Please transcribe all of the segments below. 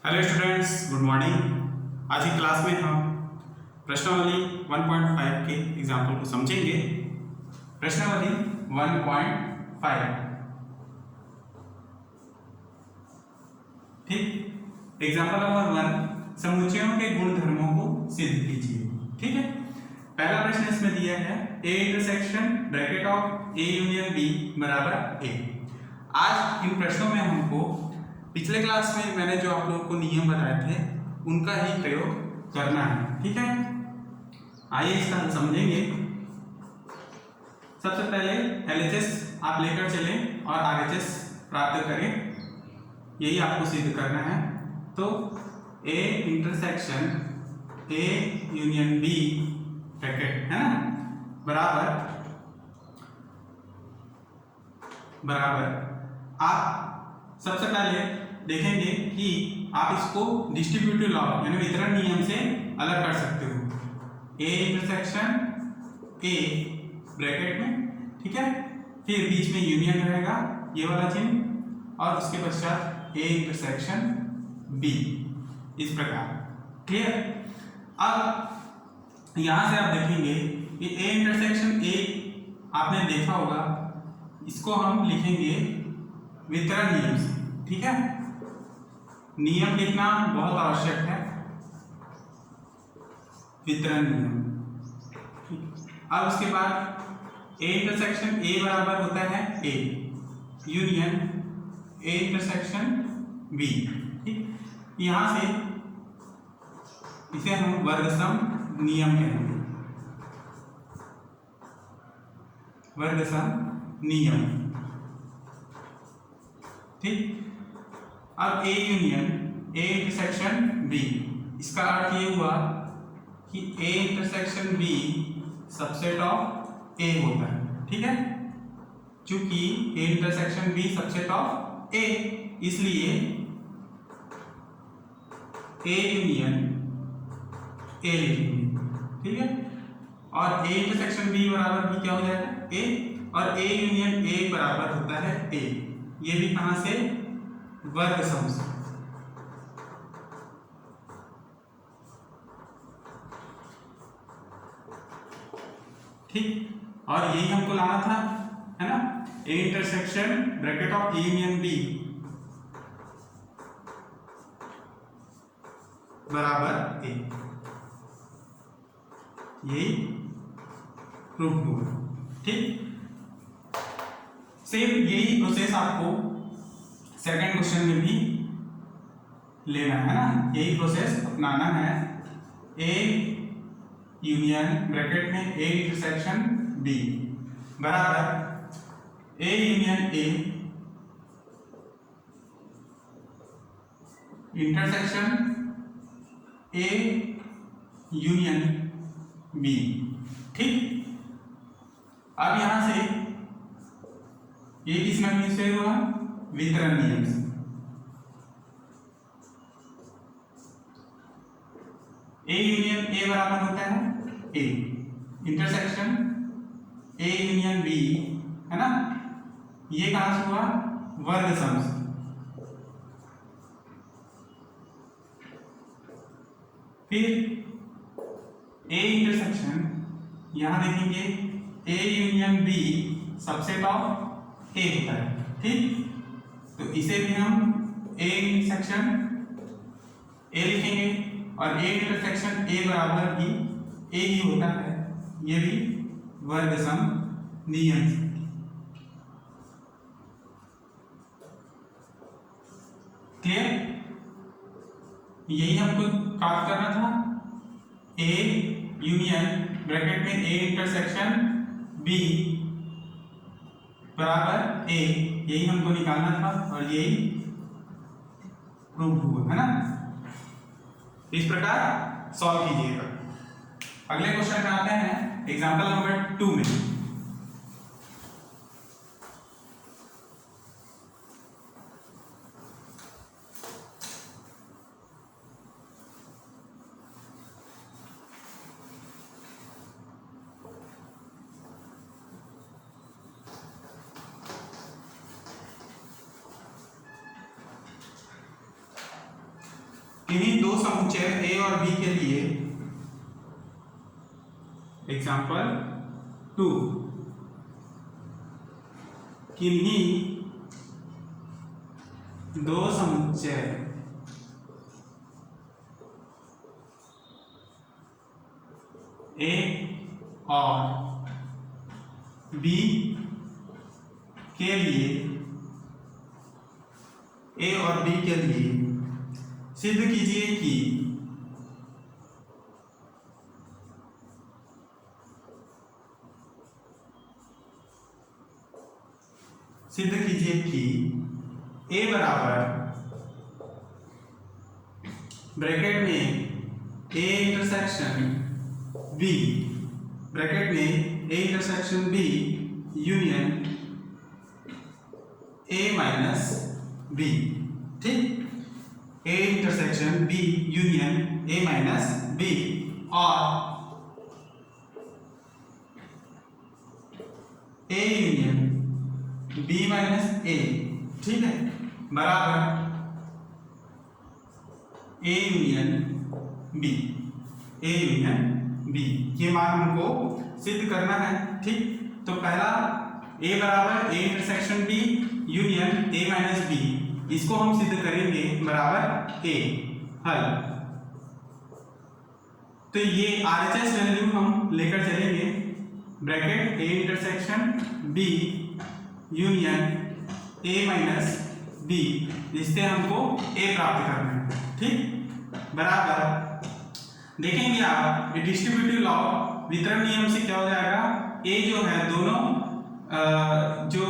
Hello students, good morning. आज की class में हम प्रश्नावली 1.5 के एग्जाम्पल को समझेंगे। प्रश्नावली 1.5, ठीक। एग्जाम्पल नंबर 1, समुच्चयों के गुणधर्मों को सिद्ध कीजिए। ठीक है, पहला प्रश्न इसमें दिया है A intersection bracket of A union B बराबर ए। आज इन प्रश्नों में हमको पिछले क्लास में मैंने जो आप लोगों को नियम बताए थे उनका ही प्रयोग करना है। ठीक है, आइए इसका हल समझेंगे। सबसे पहले LHS आप लेकर चलें और RHS प्राप्त करें, यही आपको सिद्ध करना है। तो A intersection A union B bracket है ना बराबर आप सबसे पहले देखेंगे कि आप इसको डिस्ट्रीब्यूटिव लॉ यानी वितरण नियम से अलग कर सकते हो। ए इंटरसेक्शन ए ब्रैकेट में, ठीक है, फिर बीच में यूनियन रहेगा ये वाला चिन्ह, और उसके पश्चात ए इंटरसेक्शन बी, इस प्रकार। क्लियर। अब यहां से आप देखेंगे कि ए इंटरसेक्शन ए आपने देखा होगा, इसको हम लिखेंगे वितरण नियम से। ठीक है, नियम लिखना बहुत आवश्यक है, वितरण नियम। अब उसके बाद ए इंटरसेक्शन ए बराबर होता है A union A intersection B. ठीक, यहां से इसे हम वर्गसम नियम कहेंगे, वर्गसम नियम। ठीक, अब A union A intersection B, इसका अर्थ ये हुआ कि A intersection B subset of A होता है। ठीक है, चूंकि A intersection B subset of A, इसलिए ए यूनियन ए लिखेंगे। ठीक है, और ए इंटरसेक्शन बी बराबर बी क्या हो जाएगा ए, और ए यूनियन ए बराबर होता है ए। ये भी कहां से, वर्ग सम से। ठीक, और यही हमको लाना था, है ना। A intersection bracket of A union B बराबर ए, यही प्रूफ हुआ। ठीक, सेम यही प्रोसेस आपको सेकंड क्वेश्चन में भी लेना है ना, यही प्रोसेस अपनाना है। ए यूनियन ब्रैकेट में ए इंटरसेक्शन बी बराबर A union A intersection A union B. ठीक, अब यहां से ये किस नियम से हुआ, वितरण नियम से। ए यूनियन ए बराबर होता है A intersection A union B, है ना। ये कहां से हुआ, वर्ग सम से। फिर ए इंटरसेक्शन, यहां देखेंगे A union B subset of A होता है। ठीक, तो इसे भी हम ए इंटरसेक्शन ए लिखेंगे, और ए इंटरसेक्शन ए बराबर भी ए ही होता है, ये भी वर्ग सम नियम से। क्लियर, यही हमको प्राप्त करना था। ए यूनियन ब्रैकेट में ए इंटरसेक्शन बी बराबर ए, यही हमको निकालना था, और यही प्रूव हुआ, है ना। इस प्रकार सॉल्व कीजिएगा। अगले क्वेश्चन में आते हैं एग्जांपल नंबर 2 में। किन्हीं दो समुच्चय ए और बी के लिए एग्जाम्पल 2, किन्हीं दो समुच्चय ए और बी के लिए सिद्ध कीजिए कि ए बराबर ब्रैकेट में ए इंटरसेक्शन बी, ब्रैकेट में A intersection B union A minus B. ठीक, A intersection B union A minus B और A union B minus A, ठीक है, बराबर A union B, A union B. ये मान हमको सिद्ध करना है। ठीक, तो पहला ए बराबर A intersection B union A minus B, इसको हम सिद्ध करेंगे बराबर ए हल। तो ये आरएचएस वैल्यू हम लेकर चलेंगे, bracket A intersection B union A minus B, जिससे हमको ए प्राप्त करना है। ठीक, बराबर देखेंगे आप डिस्ट्रीब्यूटिव लॉ वितरण नियम से क्या हो जाएगा, ए जो है दोनों जो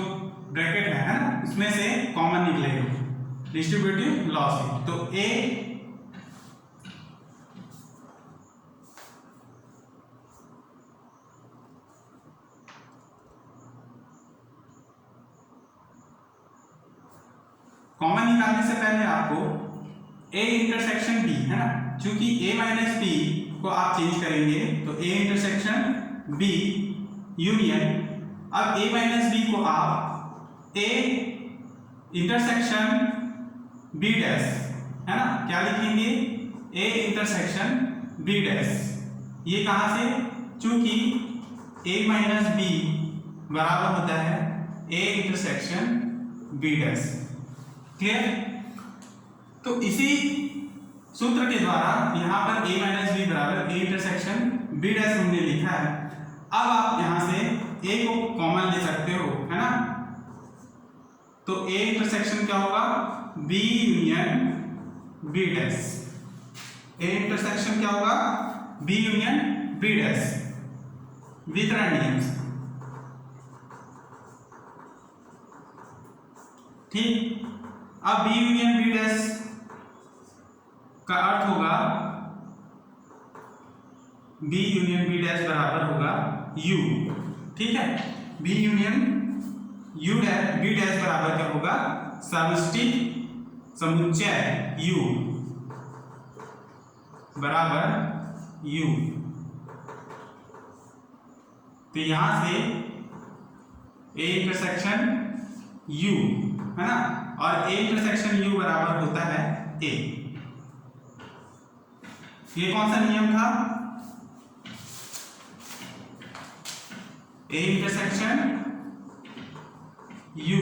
ब्रैकेट है ना, उसमें से कॉमन निकलेगा डिस्ट्रीब्यूटिव लॉ से। तो ए कॉमन निकालने से पहले आपको ए इंटरसेक्शन बी है ना, चूंकि ए माइनस बी को आप चेंज करेंगे तो ए इंटरसेक्शन बी यूनियन, अब ए माइनस बी को आप ए इंटरसेक्शन बी डैश है ना, क्या लिखेंगे, ए इंटरसेक्शन बी डैश। ये कहां से, चूंकि ए माइनस बी बराबर होता है A intersection B dash. Clear? तो इसी सूत्र के द्वारा यहां पर a माइनस बी बराबर a इंटरसेक्शन b डैश हमने लिखा है। अब आप यहां से a को कॉमन ले सकते हो, है ना, तो a इंटरसेक्शन क्या होगा, b union b dash. a intersection क्या होगा, b यूनियन b डैश, वितरण नियम से। ठीक, अब b यूनियन b डैश का अर्थ होगा b यूनियन b डैश बराबर होगा u। ठीक है, b union u dash b dash बराबर क्या होगा, समष्टि समुच्चय u बराबर u। तो यहां से a इंटरसेक्शन u है ना, और a इंटरसेक्शन u बराबर होता है a। ये कौन सा नियम था, ए इंटरसेक्शन यू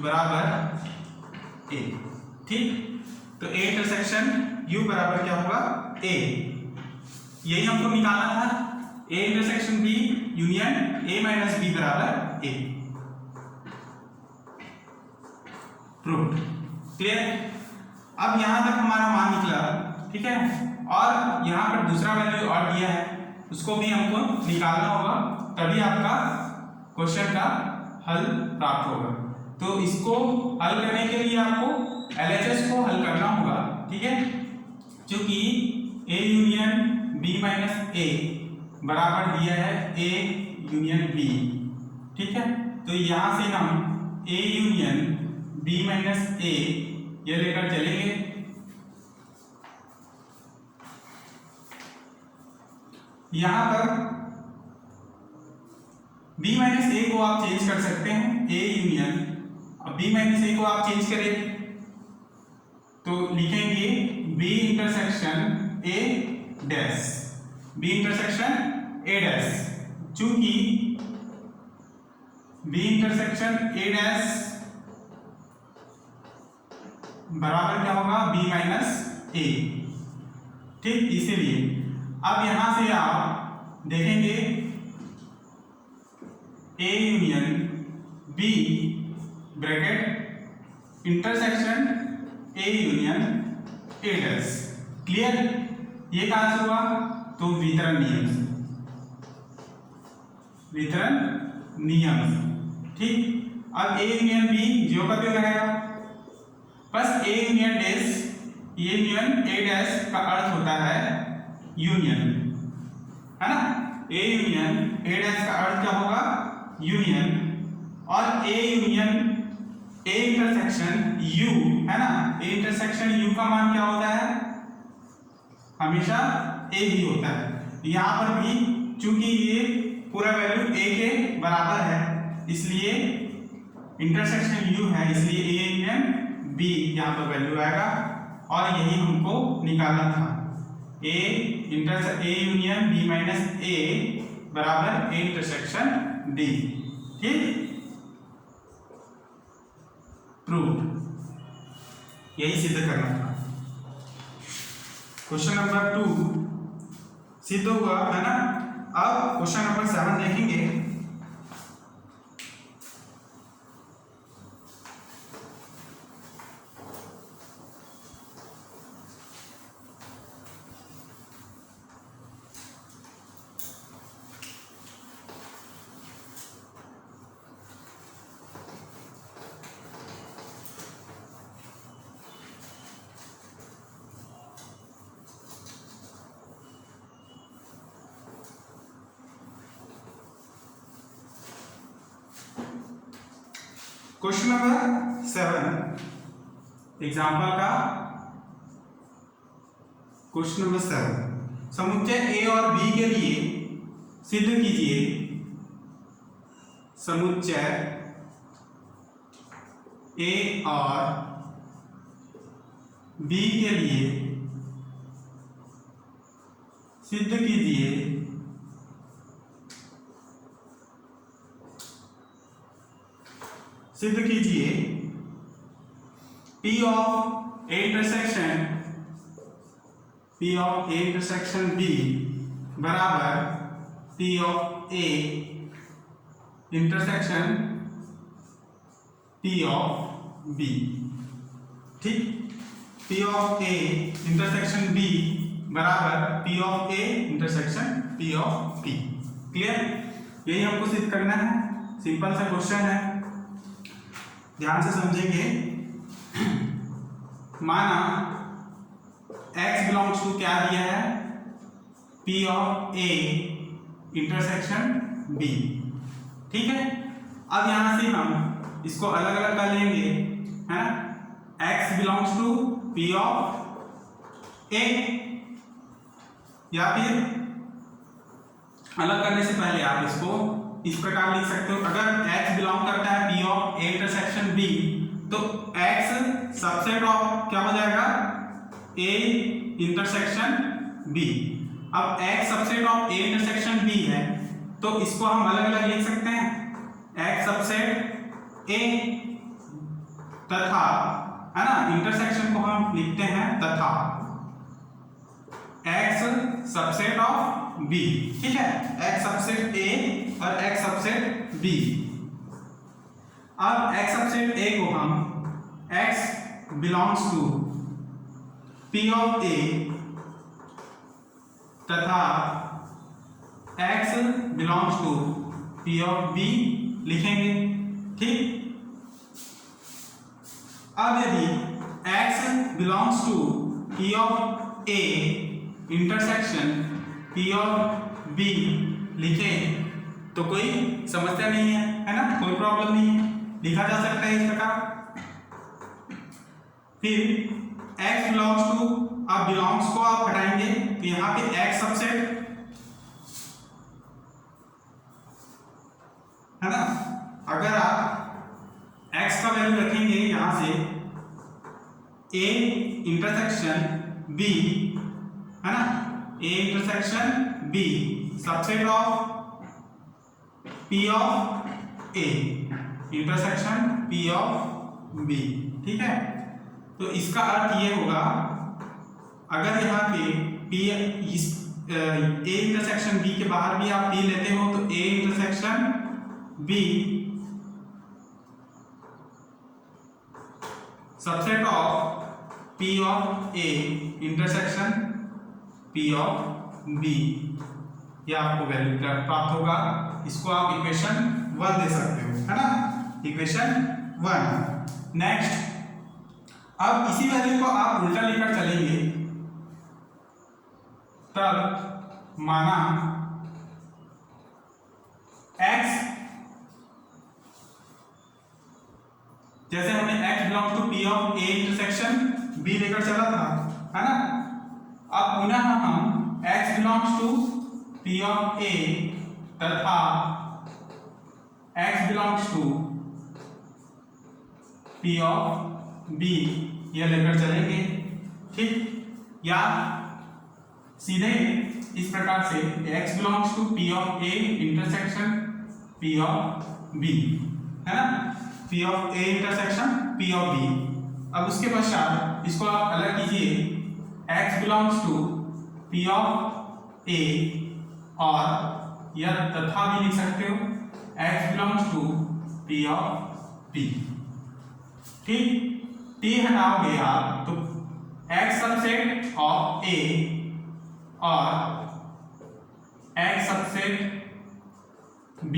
बराबर ए। ठीक, तो ए इंटरसेक्शन यू बराबर क्या होगा, ए। यही हमको निकालना था, A intersection B union A minus B बराबर ए। प्रूव्ड। क्लियर? अब यहां तक हमारा मान निकला। ठीक है, और यहां पर दूसरा वैल्यू और दिया है, उसको भी हमको निकालना होगा, तभी आपका क्वेश्चन का हल प्राप्त होगा। तो इसको हल करने के लिए आपको एलएचएस को हल करना होगा। ठीक है, क्योंकि ए यूनियन बी माइनस ए बराबर दिया है ए यूनियन बी। ठीक है, तो यहां से हम ए यूनियन बी माइनस ए ये लेकर चलेंगे। यहां पर b माइनस ए को आप चेंज कर सकते हैं, a यूनियन, अब b माइनस ए को आप चेंज करेंगे तो लिखेंगे B intersection A dash, B intersection A dash. चूंकि बी इंटरसेक्शन ए डैश बराबर क्या होगा, बी माइनस ए, ठीक। इसीलिए अब यहां से आप देखेंगे A union B bracket intersection A union A dash. Clear? ये कहां से हुआ, तो वितरण नियम से, वितरण नियम से, ठीक। अब ए यूनियन बी जो का जो रहेगा, बस A union dash, A union A dash का अर्थ होता है यूनियन, है ना। ए यूनियन ए डैश का अर्थ क्या होगा, यूनियन। और A union A intersection you, है ना, ए इंटरसेक्शन यू का मान क्या होता है, हमेशा ए ही होता है। यहां पर भी चूंकि ये पूरा वैल्यू ए के बराबर है, इसलिए इंटरसेक्शन यू है, इसलिए ए यूनियन बी यहां पर वैल्यू आएगा। और यही हमको निकालना था, ए यूनियन बी माइनस ए बराबर ए इंटरसेक्शन डी, ठीक। प्रूव, यही सिद्ध करना था। क्वेश्चन नंबर 2 सिद्ध हुआ, है ना। अब क्वेश्चन नंबर 7 देखेंगे। क्वेश्चन नंबर 7 एग्जाम्पल का क्वेश्चन नंबर 7, समुच्चय ए और बी के लिए सिद्ध कीजिए समुच्चय ए और बी के लिए सिद्ध कीजिए P of A intersection B बराबर P of A intersection P of B, ठीक। P of A intersection B बराबर P of A intersection P of B। Clear? यही हमको सिद्ध करना है, सिंपल सा क्वेश्चन है, ध्यान से समझेंगे। माना x बिलोंग्स टू क्या दिया है, P of A intersection B, ठीक है। अब यहां से हम इसको अलग अलग कर लेंगे, है ना। x belongs to P of A, या फिर अलग करने से पहले आप इसको इस प्रकार लिख सकते हो। अगर x बिलोंग करता है P of A intersection B, तो x सबसेट ऑफ क्या हो जाएगा, A इंटरसेक्शन B। अब x subset of A intersection B है, तो इसको हम अलग अलग लिख सकते हैं, x सबसेट A तथा, है ना, इंटरसेक्शन को हम लिखते हैं तथा x सबसेट ऑफ B, ठीक है। x सबसेट A और x सबसेट B। अब x सबसेट A को हम x belongs to P of A तथा x belongs to P of B लिखेंगे, ठीक। अब यदि x belongs to P of A intersection P of B लिखें तो कोई समस्या नहीं है ना, कोई प्रॉब्लम नहीं है, लिखा जा सकता है इस प्रकार। फिर x बिलोंग्स टू, अब बिलोंग्स को आप हटाएंगे तो यहां पे x सबसेट, है ना। अगर आप x का वैल्यू रखेंगे यहां से A इंटरसेक्शन बी, है ना, A intersection B subset of P of A intersection P of B. ठीक है, तो इसका अर्थ ये होगा, अगर यहाँ पे पी ए इंटरसेक्शन बी के बाहर भी आप पी लेते हो तो A intersection B subset of P of A intersection P of B, ये आपको वैल्यू प्राप्त होगा। इसको आप इक्वेशन 1 दे सकते हो, है ना, इक्वेशन 1। नेक्स्ट, अब इसी वैल्यू को आप उल्टा लेकर चलेंगे, तब माना x, जैसे हमने x belong to P of A intersection B लेकर चला था, है ना, अब पुनः हम x belongs to P of A तथा x belongs to P of B यह लेकर चलेंगे। ठीक, या सीधे इस प्रकार से x belongs to P of A intersection P of B, है ना, P of A intersection P of B. अब उसके पश्चात इसको आप अलग कीजिए, x belongs to P of A, और यह तथा भी लिख सकते हो x belongs to P of B. ठीक, t हटाओगे आप तो x सबसेट ऑफ a और x subset b,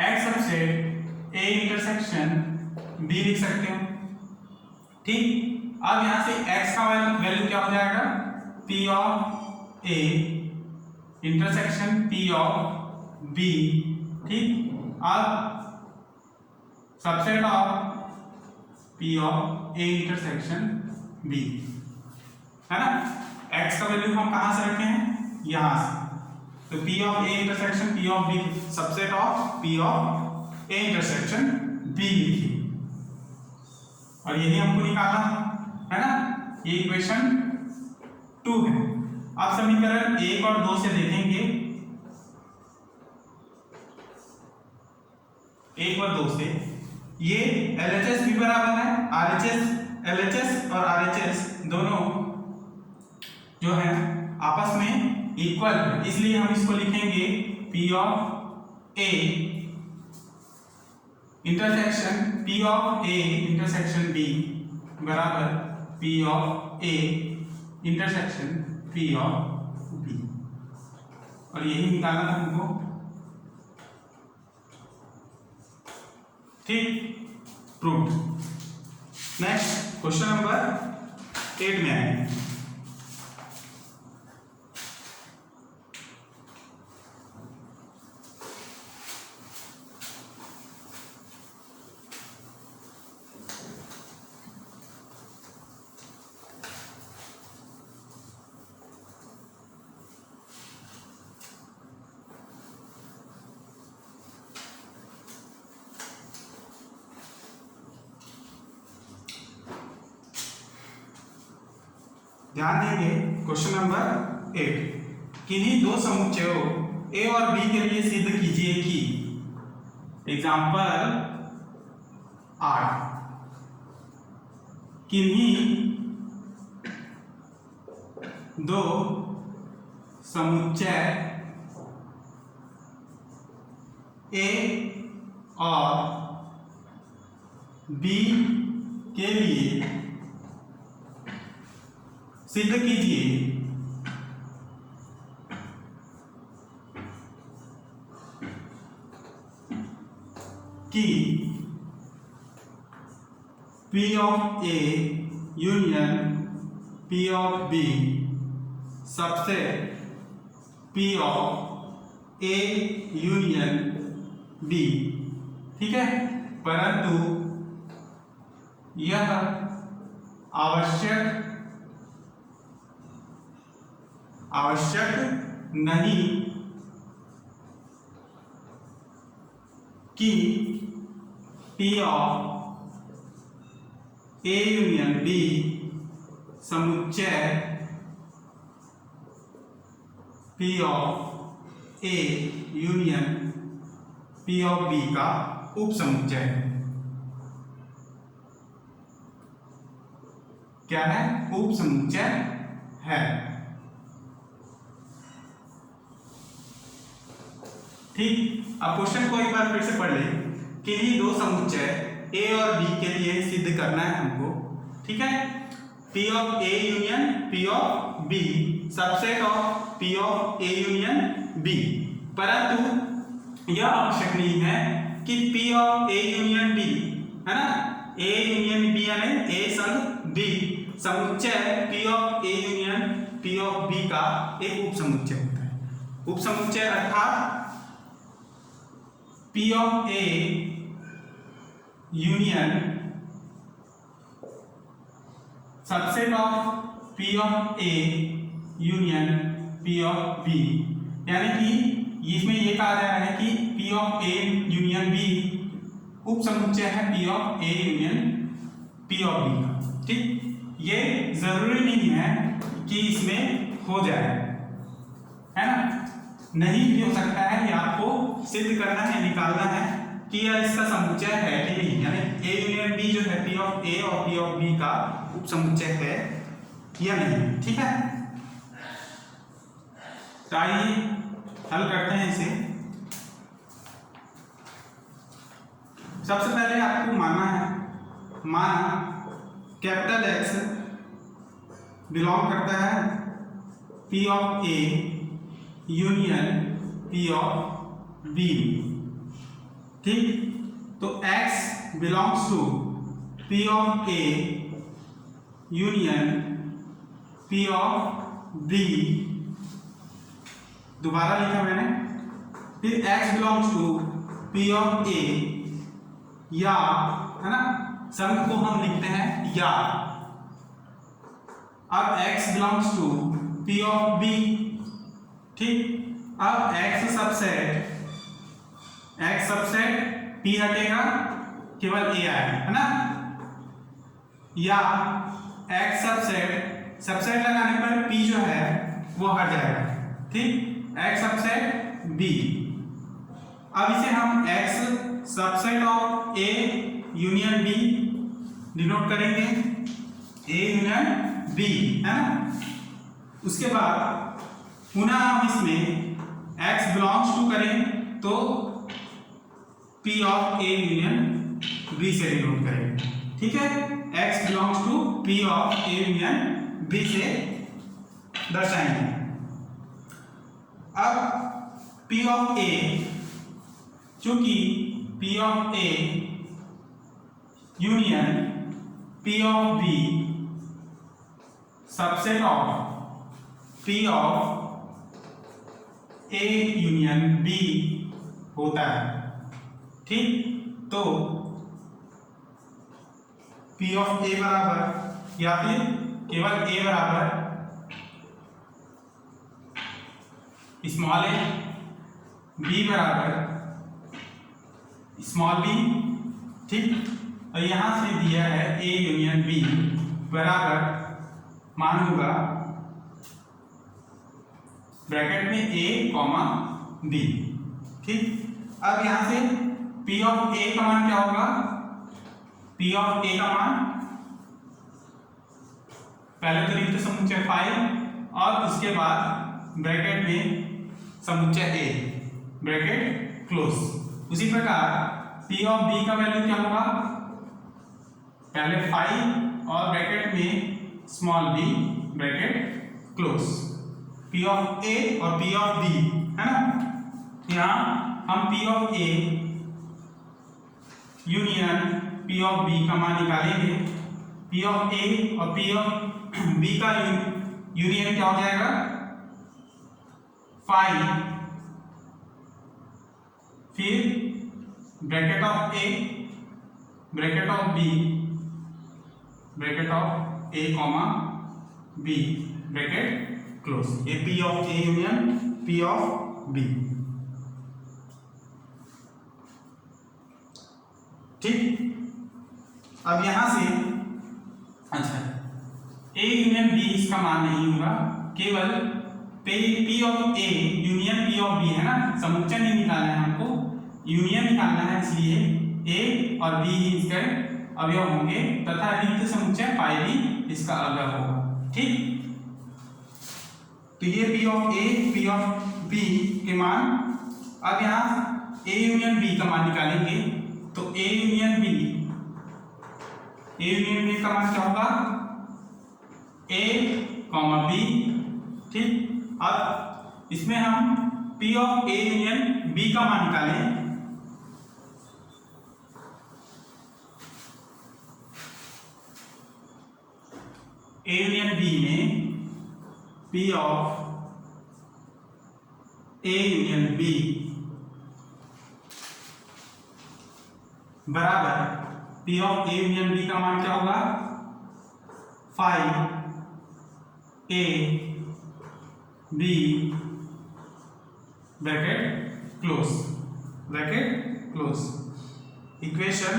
x subset a intersection b लिख सकते हो। ठीक, अब यहां से x का वैल्यू क्या हो जाएगा, p of a intersection p of b। ठीक, अब subset of p of a intersection b, है ना, x का वैल्यू हम कहां से रखे हैं, यहां से, तो p of a intersection p of b subset of p of a intersection b लिखिए, और यही हमको निकालना है ना, ये इक्वेशन 2 है। अब समीकरण 1 और 2 से देखेंगे, 1 और 2 से ये LHS भी बराबर है, LHS और RHS दोनों जो है आपस में इक्वल है, इसलिए हम इसको लिखेंगे P of A intersection P of A intersection B बराबर P of A intersection P of B, और यही निकालना था हमको। ठीक, प्रूव्ड। नेक्स्ट क्वेश्चन नंबर 8 में आएंगे। ध्यान देंगे, क्वेश्चन नंबर 8, किन्हीं दो समुच्चयों ए और बी के लिए सिद्ध कीजिए कि एग्जाम्पल 8, किन्हीं दो समुच्चय ए और बी के लिए सिद्ध कीजिए कि P of A union P of B subset P of A union B। ठीक है, परंतु यह आवश्यक नहीं कि P of A union B समुच्चय P of A union P of B का उपसमुच्चय है। क्या है? उपसमुच्चय है। ठीक, अब क्वेश्चन को एक बार फिर से पढ़ ले कि ये दो समुच्चय ए और बी के लिए सिद्ध करना है हमको। ठीक है, P of A union P of B subset of P of A union B, परंतु यह आवश्यक नहीं है कि P of A union B, है ना, ए यूनियन बी यानी ए संग बी समुच्चय P of A union P of B का एक उपसमुच्चय होता है। उपसमुच्चय अर्थात P of A union subset of P of A union P of B, यानी कि इसमें ये कहा जा रहा है कि P of A union B उपसमुच्चय है P of A union P of B का। ठीक, ये जरूरी नहीं है कि इसमें हो जाए, है ना, नहीं भी हो सकता है। ये आपको सिद्ध करना है, निकालना है कि यह इसका समुच्चय है कि नहीं, यानी ए यूनियन बी जो है पी ऑफ ए और पी ऑफ बी का उपसमुच्चय है या नहीं। ठीक है, तो आइए हल करते हैं इसे। सबसे पहले आपको मानना है, माना कैपिटल एक्स बिलोंग करता है P of A union P of B. ठीक, तो x belongs to P of A union P of B, दोबारा लिखा मैंने। फिर x belongs to P of A, या, है ना, संघ को हम लिखते हैं या। अब x belongs to P of B. ठीक, अब x सबसेट p हटेगा, केवल a आएगा, है ना, या x सबसेट लगाने पर p जो है वो हट जाएगा। ठीक, x सबसेट b। अब इसे हम x subset of a union b denote करेंगे, a यूनियन b, है ना। उसके बाद पुनः हम इसमें x बिलोंग्स टू करें तो p of a union b से डिनोट करेंगे। ठीक है, x belongs to p of a union b से दर्शाएंगे। अब p ऑफ a, चूंकि p of a union p of b subset of p of a union b होता है। ठीक, तो p ऑफ a बराबर, या फिर केवल a बराबर स्मॉल a, b बराबर स्मॉल b। ठीक, और यहां से दिया है a यूनियन b बराबर मान होगा ब्रैकेट में a कॉमा b। ठीक, अब यहां से p ऑफ a का मान क्या होगा? p ऑफ a का मान पहले तो लिखते समुच्चय फाइव और उसके बाद ब्रैकेट में समुच्चय a, ब्रैकेट क्लोज। उसी प्रकार p ऑफ b का वैल्यू क्या होगा? पहले फाइव और ब्रैकेट में small b, bracket close. p of a और p ऑफ b, है ना। यहाँ हम p of a union p of b का मान निकालेंगे। p ऑफ a और p ऑफ b का यूनियन क्या हो जाएगा? 5, फिर bracket of a, bracket of b, bracket of a comma b, bracket close. ये p of a union p of b। ठीक, अब यहां से अच्छा, ए यूनियन बी इसका मान नहीं होगा, केवल P of A union P of B है ना, समुच्चय नहीं निकालना है हमको, यूनियन निकालना है, इसलिए ए और बी इसके अवयव होंगे तथा रिक्त समुच्चय पाई भी इसका अवयव होगा। ठीक, तो ये P of A P of B के मान, अब यहाँ ए यूनियन बी का मान निकालेंगे, तो ए यूनियन बी का मान क्या होगा, ए कॉमा बी। ठीक, अब इसमें हम P of A union B का मान निकालें, ए यूनियन बी में P of A union B बराबर P of A union B का मान क्या होगा, 5 A B bracket close equation.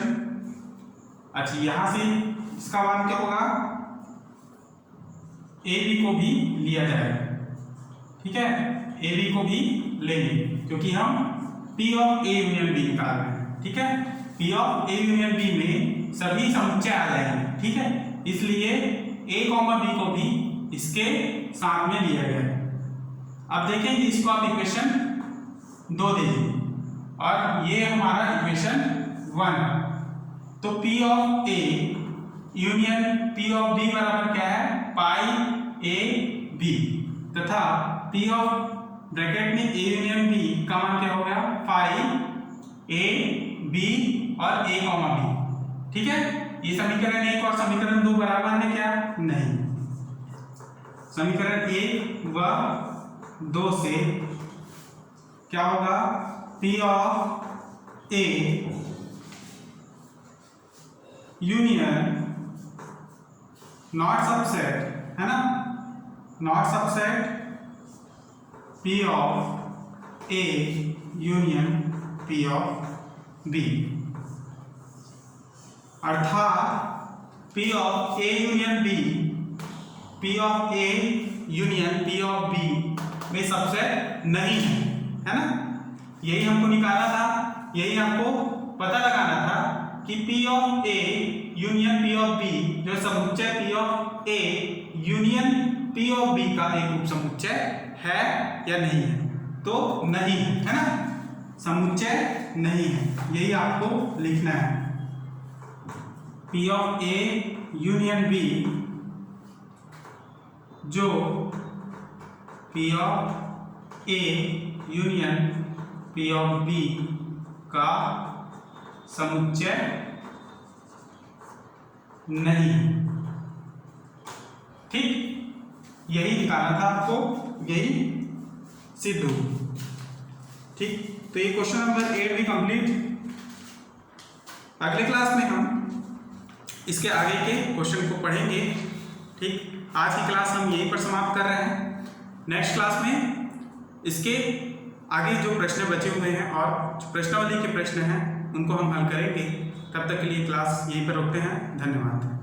अच्छा, यहां से इसका मान क्या होगा, ए बी को भी लिया जाएगा। ठीक है, ए बी को भी लेंगे क्योंकि हम P of A union B निकाल रहे हैं। ठीक है, P of A union B में सभी समुच्चय आ जाएंगे। ठीक है, इसलिए ए कॉमा बी को भी इसके साथ में लिया गया है। अब देखेंगे इसको आप इक्वेशन 2 दीजिए और ये हमारा इक्वेशन 1। तो P of A union P of B बराबर क्या है, पाई ए बी, तथा पी ऑफ ब्रैकेट में ए यूनियन बी का मान क्या हो गया, पाई ए बी और ए कॉमा बी। ठीक है, ये समीकरण 1 और समीकरण 2 बराबर है क्या, नहीं। समीकरण 1 व 2 से क्या होगा, P of A union not subset है ना, not subset P of A union P of B, अर्थात P of A union B P of A union P of B में सबसेट नहीं है ना। यही हमको निकालना था, यही आपको पता लगाना था कि P of A union P of B जो समुच्चय P of A union P of B का एक उप समुच्चय है या नहीं है, तो नहीं है ना, समुच्चय नहीं है, यही आपको लिखना है। P of A union B जो P of A union P of B का समुच्चय नहीं। ठीक, यही निकालना था आपको, यही सिद्ध हो। ठीक, तो ये क्वेश्चन नंबर 8 भी कंप्लीट। अगले क्लास में हम इसके आगे के क्वेश्चन को पढ़ेंगे। ठीक, आज की क्लास हम यहीं पर समाप्त कर रहे हैं। नेक्स्ट क्लास में इसके आगे जो प्रश्न बचे हुए हैं और प्रश्नावली के प्रश्न हैं उनको हम हल करेंगे। तब तक के लिए क्लास यहीं पर रोकते हैं। धन्यवाद।